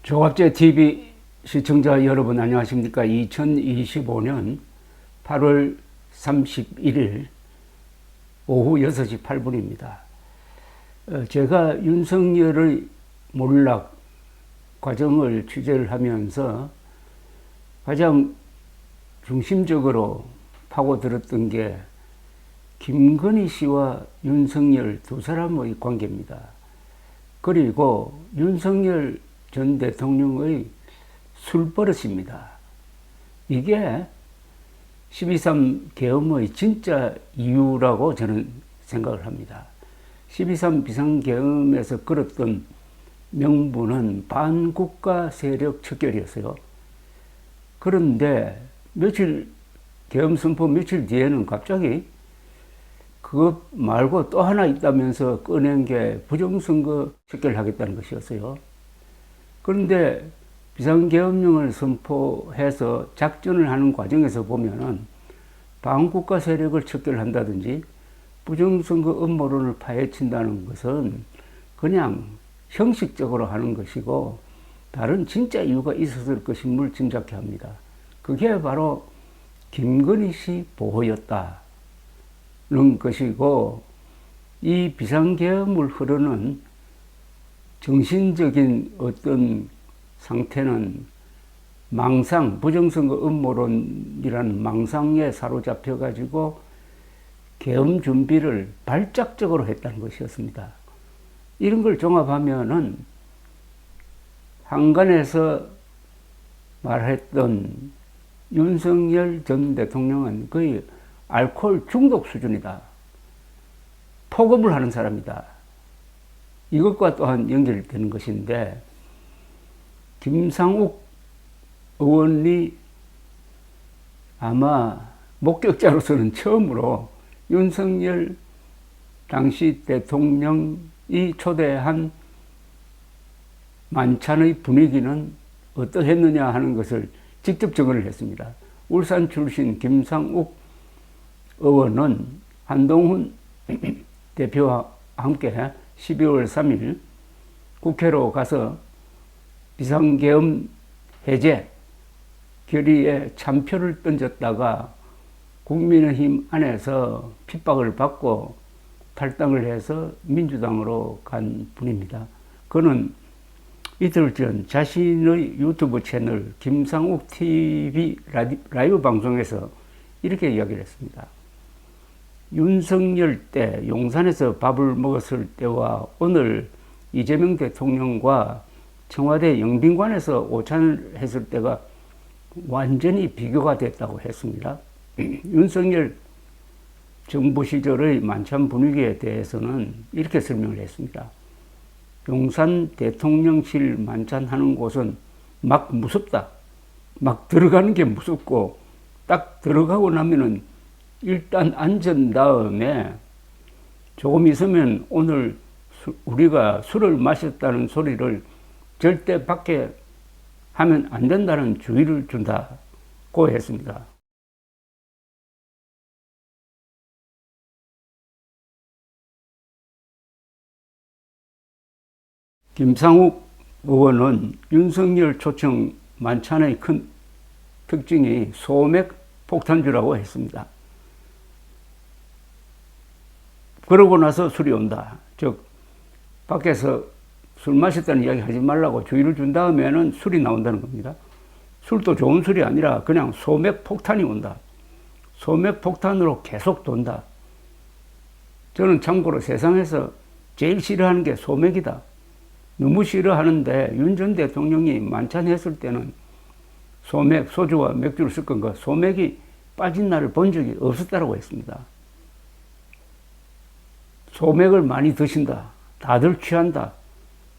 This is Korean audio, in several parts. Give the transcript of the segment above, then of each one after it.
조갑제 TV 시청자 여러분 안녕하십니까? 2025년 8월 31일 오후 6시 8분입니다. 제가 윤석열의 몰락 과정을 취재를 하면서 가장 중심적으로 파고들었던 게 김건희 씨와 윤석열 두 사람의 관계입니다. 그리고 윤석열 전 대통령의 술버릇입니다. 이게 12.3 계엄의 진짜 이유라고 저는 생각을 합니다. 12.3 비상계엄에서 끌었던 명분은 반국가 세력 척결이었어요. 그런데 계엄 선포 며칠 뒤에는 갑자기 그것 말고 또 하나 있다면서 꺼낸 게 부정선거 척결하겠다는 것이었어요. 그런데 비상계엄령을 선포해서 작전을 하는 과정에서 보면은 반국가 세력을 척결한다든지 부정선거 음모론을 파헤친다는 것은 그냥 형식적으로 하는 것이고 다른 진짜 이유가 있었을 것임을 짐작케 합니다. 그게 바로 김건희 씨 보호였다는 것이고, 이 비상계엄을 흐르는 정신적인 어떤 상태는 망상, 부정선거 음모론이라는 망상에 사로잡혀가지고 계엄 준비를 발작적으로 했다는 것이었습니다. 이런 걸 종합하면은 한간에서 말했던 윤석열 전 대통령은 거의 알코올 중독 수준이다. 폭업을 하는 사람이다. 이것과 또한 연결되는 것인데, 김상욱 의원이 아마 목격자로서는 처음으로 윤석열 당시 대통령이 초대한 만찬의 분위기는 어떠했느냐 하는 것을 직접 증언을 했습니다. 울산 출신 김상욱 의원은 한동훈 대표와 함께 12월 3일 국회로 가서 비상계엄 해제 결의에 찬표를 던졌다가 국민의힘 안에서 핍박을 받고 탈당을 해서 민주당으로 간 분입니다. 그는 이틀 전 자신의 유튜브 채널 김상욱 TV 라이브 방송에서 이렇게 이야기를 했습니다. 윤석열 때 용산에서 밥을 먹었을 때와 오늘 이재명 대통령과 청와대 영빈관에서 오찬을 했을 때가 완전히 비교가 됐다고 했습니다. 윤석열 정부 시절의 만찬 분위기에 대해서는 이렇게 설명을 했습니다. 용산 대통령실 만찬하는 곳은 막 무섭다. 막 들어가는 게 무섭고 딱 들어가고 나면은 일단 앉은 다음에 조금 있으면 오늘 우리가 술을 마셨다는 소리를 절대 밖에 하면 안 된다는 주의를 준다고 했습니다. 김상욱 의원은 윤석열 초청 만찬의 큰 특징이 소맥 폭탄주라고 했습니다. 그러고 나서 술이 온다. 즉 밖에서 술 마셨다는 이야기 하지 말라고 주의를 준 다음에는 술이 나온다는 겁니다. 술도 좋은 술이 아니라 그냥 소맥 폭탄이 온다. 소맥 폭탄으로 계속 돈다. 저는 참고로 세상에서 제일 싫어하는 게 소맥이다. 너무 싫어하는데 윤 전 대통령이 만찬했을 때는 소맥, 소주와 맥주를 섞은 거 소맥이 빠진 날을 본 적이 없었다고 했습니다. 소맥을 많이 드신다. 다들 취한다.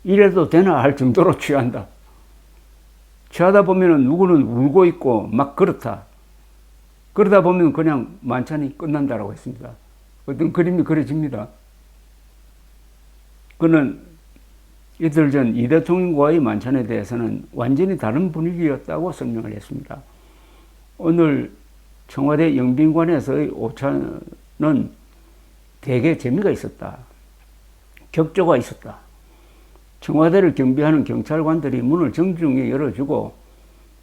이래도 되나 할 정도로 취한다. 취하다 보면은 누구는 울고 있고 막 그렇다. 그러다 보면 그냥 만찬이 끝난다라고 했습니다. 어떤 그림이 그려집니다. 그는 이틀 전 이 대통령과의 만찬에 대해서는 완전히 다른 분위기였다고 설명을 했습니다. 오늘 청와대 영빈관에서의 오찬은 되게 재미가 있었다. 격조가 있었다. 청와대를 경비하는 경찰관들이 문을 정중히 열어주고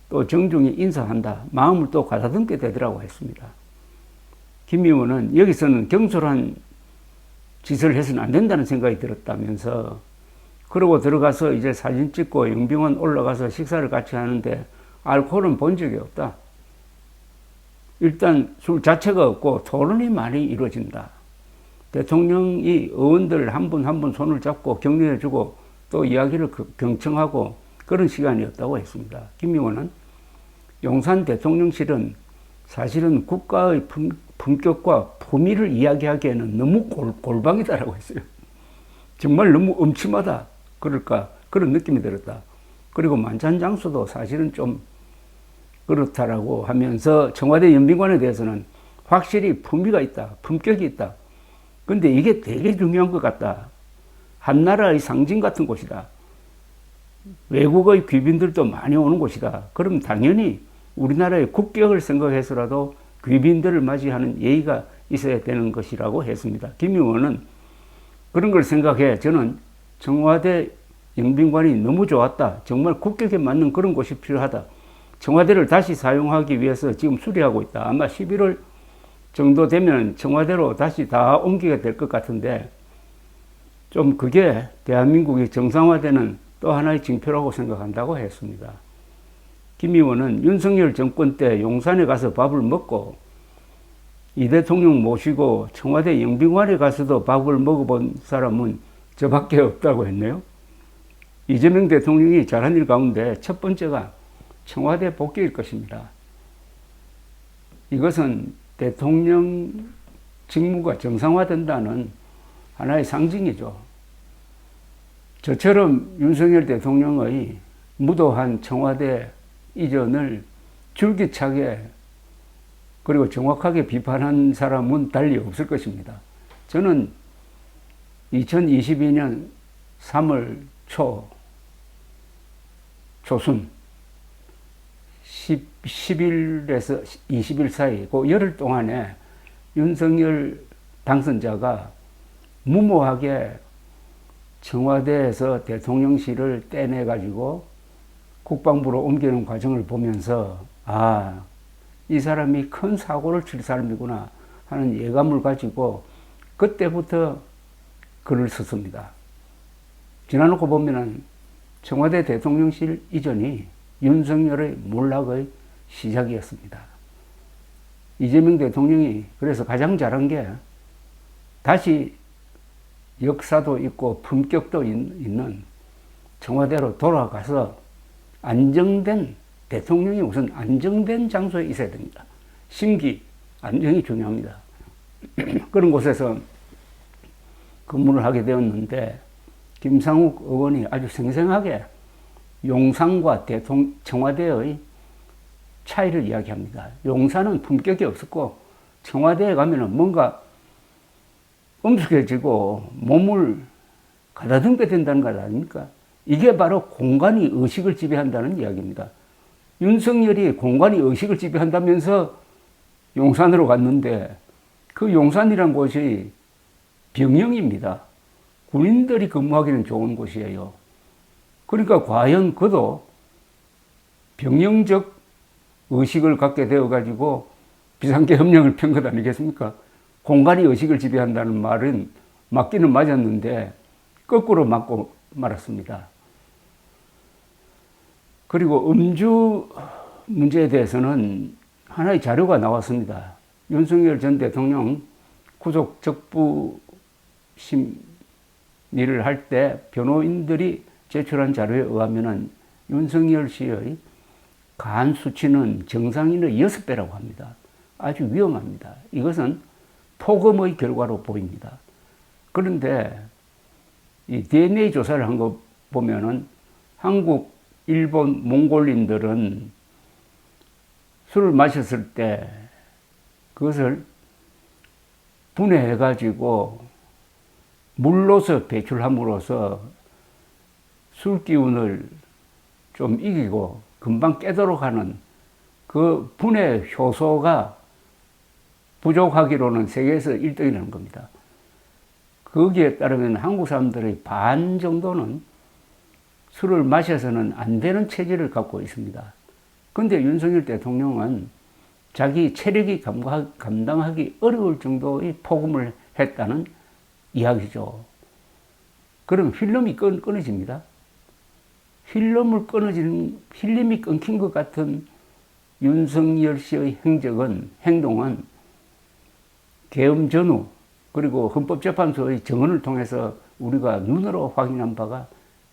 또 정중히 인사한다. 마음을 또 가다듬게 되더라고 했습니다. 김 의원은 여기서는 경솔한 짓을 해서는 안 된다는 생각이 들었다면서, 그러고 들어가서 이제 사진 찍고 영빈관 올라가서 식사를 같이 하는데 알코올은 본 적이 없다. 일단 술 자체가 없고 토론이 많이 이루어진다. 대통령이 의원들 한 분 한 분 손을 잡고 격려해주고 또 이야기를 경청하고 그런 시간이었다고 했습니다. 김 의원은 용산 대통령실은 사실은 국가의 품격과 품위를 이야기하기에는 너무 골방이다라고 했어요. 정말 너무 음침하다. 그럴까? 그런 느낌이 들었다. 그리고 만찬장소도 사실은 좀 그렇다라고 하면서 청와대 영빈관에 대해서는 확실히 품위가 있다. 품격이 있다. 근데 이게 되게 중요한 것 같다. 한 나라의 상징 같은 곳이다. 외국의 귀빈들도 많이 오는 곳이다. 그럼 당연히 우리나라의 국격을 생각해서라도 귀빈들을 맞이하는 예의가 있어야 되는 것이라고 했습니다. 김 의원은 그런 걸 생각해 저는 청와대 영빈관이 너무 좋았다. 정말 국격에 맞는 그런 곳이 필요하다. 청와대를 다시 사용하기 위해서 지금 수리하고 있다. 아마 11월 정도 되면 청와대로 다시 다 옮기게 될 것 같은데 좀 그게 대한민국이 정상화되는 또 하나의 징표라고 생각한다고 했습니다. 김 의원은 윤석열 정권 때 용산에 가서 밥을 먹고 이 대통령 모시고 청와대 영빈관에 가서도 밥을 먹어본 사람은 저밖에 없다고 했네요. 이재명 대통령이 잘한 일 가운데 첫 번째가 청와대 복귀일 것입니다. 이것은 대통령 직무가 정상화된다는 하나의 상징이죠. 저처럼 윤석열 대통령의 무도한 청와대 이전을 줄기차게 그리고 정확하게 비판한 사람은 달리 없을 것입니다. 저는 2022년 3월 초순 10일에서 20일 사이 그 열흘 동안에 윤석열 당선자가 무모하게 청와대에서 대통령실을 떼내가지고 국방부로 옮기는 과정을 보면서 이 사람이 큰 사고를 칠 사람이구나 하는 예감을 가지고 그때부터 글을 썼습니다. 지나놓고 보면은 청와대 대통령실 이전이 윤석열의 몰락의 시작이었습니다. 이재명 대통령이 그래서 가장 잘한 게 다시 역사도 있고 품격도 있는 청와대로 돌아가서 안정된 대통령이 우선 안정된 장소에 있어야 됩니다. 심기, 안정이 중요합니다. 그런 곳에서 근무를 하게 되었는데 김상욱 의원이 아주 생생하게 용산과 청와대의 차이를 이야기합니다. 용산은 품격이 없었고 청와대에 가면은 뭔가 엄숙해지고 몸을 가다듬게 된다는 것 아닙니까? 이게 바로 공간이 의식을 지배한다는 이야기입니다. 윤석열이 공간이 의식을 지배한다면서 용산으로 갔는데 그 용산이란 곳이 병영입니다. 군인들이 근무하기는 좋은 곳이에요. 그러니까 과연 그도 병영적 의식을 갖게 되어가지고 비상계엄령을 편 것 아니겠습니까? 공간이 의식을 지배한다는 말은 맞기는 맞았는데 거꾸로 맞고 말았습니다. 그리고 음주 문제에 대해서는 하나의 자료가 나왔습니다. 윤석열 전 대통령 구속 적부 심리를 할 때 변호인들이 제출한 자료에 의하면 윤석열 씨의 간 수치는 정상인의 6배라고 합니다. 아주 위험합니다. 이것은 폭음의 결과로 보입니다. 그런데 이 DNA 조사를 한 거 보면은 한국, 일본, 몽골인들은 술을 마셨을 때 그것을 분해해가지고 물로서 배출함으로써 술 기운을 좀 이기고 금방 깨도록 하는 그 분해 효소가 부족하기로는 세계에서 1등이라는 겁니다. 거기에 따르면 한국 사람들의 반 정도는 술을 마셔서는 안 되는 체질을 갖고 있습니다. 그런데 윤석열 대통령은 자기 체력이 감당하기 어려울 정도의 폭음을 했다는 이야기죠. 그럼 필름이 끊어집니다. 필름이 끊긴 것 같은 윤석열 씨의 행동은 계엄 전후 그리고 헌법재판소의 정언을 통해서 우리가 눈으로 확인한 바가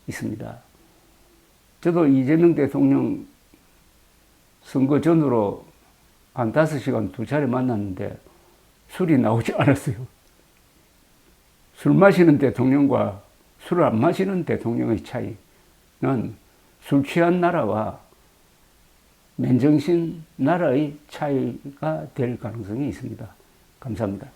있습니다. 저도 이재명 대통령 선거 전으로 한 5시간 2차례 만났는데 술이 나오지 않았어요. 술 마시는 대통령과 술을 안 마시는 대통령의 차이는 술 취한 나라와 맨정신 나라의 차이가 될 가능성이 있습니다. 감사합니다.